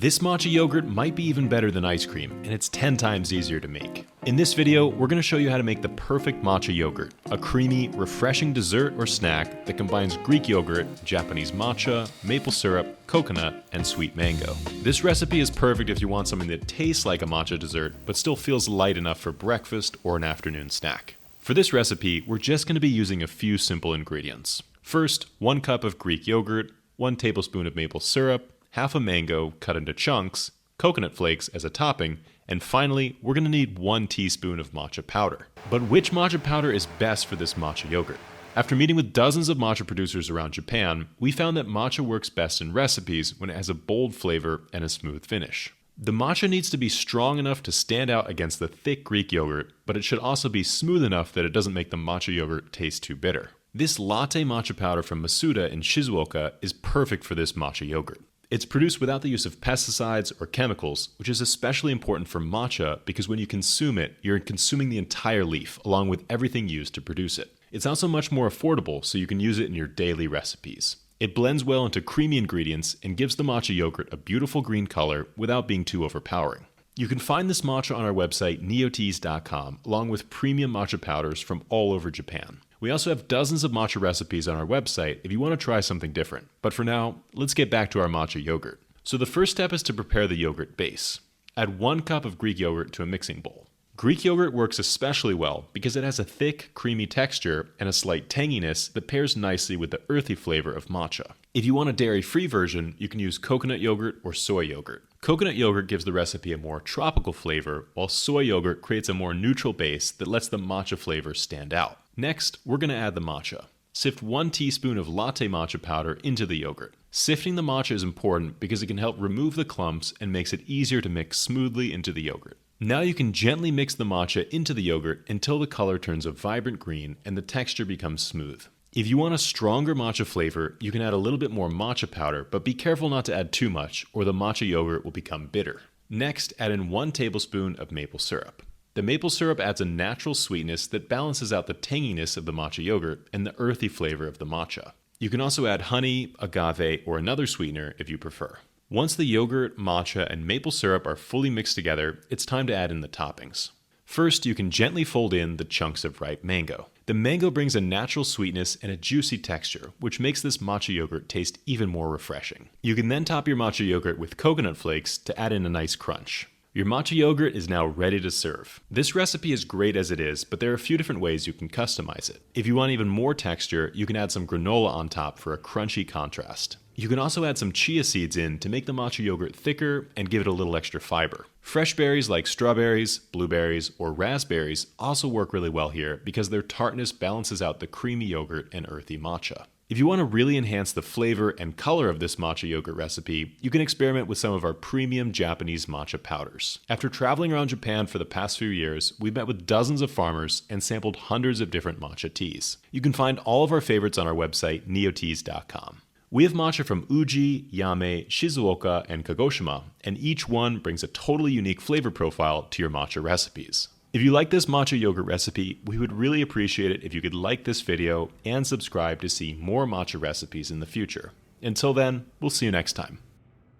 This matcha yogurt might be even better than ice cream, and it's 10 times easier to make. In this video, we're going to show you how to make the perfect matcha yogurt, a creamy, refreshing dessert or snack that combines Greek yogurt, Japanese matcha, maple syrup, coconut, and sweet mango. This recipe is perfect if you want something that tastes like a matcha dessert, but still feels light enough for breakfast or an afternoon snack. For this recipe, we're just going to be using a few simple ingredients. First, 1 cup of Greek yogurt, 1 tablespoon of maple syrup, half a mango cut into chunks, coconut flakes as a topping, and finally, we're going to need 1 teaspoon of matcha powder. But which matcha powder is best for this matcha yogurt? After meeting with dozens of matcha producers around Japan, we found that matcha works best in recipes when it has a bold flavor and a smooth finish. The matcha needs to be strong enough to stand out against the thick Greek yogurt, but it should also be smooth enough that it doesn't make the matcha yogurt taste too bitter. This latte matcha powder from Masuda in Shizuoka is perfect for this matcha yogurt. It's produced without the use of pesticides or chemicals, which is especially important for matcha because when you consume it, you're consuming the entire leaf along with everything used to produce it. It's also much more affordable, so you can use it in your daily recipes. It blends well into creamy ingredients and gives the matcha yogurt a beautiful green color without being too overpowering. You can find this matcha on our website, neoteas.com, along with premium matcha powders from all over Japan. We also have dozens of matcha recipes on our website if you want to try something different. But for now, let's get back to our matcha yogurt. So the first step is to prepare the yogurt base. Add 1 cup of Greek yogurt to a mixing bowl. Greek yogurt works especially well because it has a thick, creamy texture and a slight tanginess that pairs nicely with the earthy flavor of matcha. If you want a dairy-free version, you can use coconut yogurt or soy yogurt. Coconut yogurt gives the recipe a more tropical flavor, while soy yogurt creates a more neutral base that lets the matcha flavor stand out. Next, we're going to add the matcha. Sift 1 teaspoon of latte matcha powder into the yogurt. Sifting the matcha is important because it can help remove the clumps and makes it easier to mix smoothly into the yogurt. Now you can gently mix the matcha into the yogurt until the color turns a vibrant green and the texture becomes smooth. If you want a stronger matcha flavor, you can add a little bit more matcha powder, but be careful not to add too much or the matcha yogurt will become bitter. Next, add in 1 tablespoon of maple syrup. The maple syrup adds a natural sweetness that balances out the tanginess of the matcha yogurt and the earthy flavor of the matcha. You can also add honey, agave, or another sweetener if you prefer. Once the yogurt, matcha, and maple syrup are fully mixed together, it's time to add in the toppings. First, you can gently fold in the chunks of ripe mango. The mango brings a natural sweetness and a juicy texture, which makes this matcha yogurt taste even more refreshing. You can then top your matcha yogurt with coconut flakes to add in a nice crunch. Your matcha yogurt is now ready to serve. This recipe is great as it is, but there are a few different ways you can customize it. If you want even more texture, you can add some granola on top for a crunchy contrast. You can also add some chia seeds in to make the matcha yogurt thicker and give it a little extra fiber. Fresh berries like strawberries, blueberries, or raspberries also work really well here because their tartness balances out the creamy yogurt and earthy matcha. If you want to really enhance the flavor and color of this matcha yogurt recipe, you can experiment with some of our premium Japanese matcha powders. After traveling around Japan for the past few years, we've met with dozens of farmers and sampled hundreds of different matcha teas. You can find all of our favorites on our website, neoteas.com. We have matcha from Uji, Yame, Shizuoka, and Kagoshima, and each one brings a totally unique flavor profile to your matcha recipes. If you like this matcha yogurt recipe, we would really appreciate it if you could like this video and subscribe to see more matcha recipes in the future. Until then, we'll see you next time.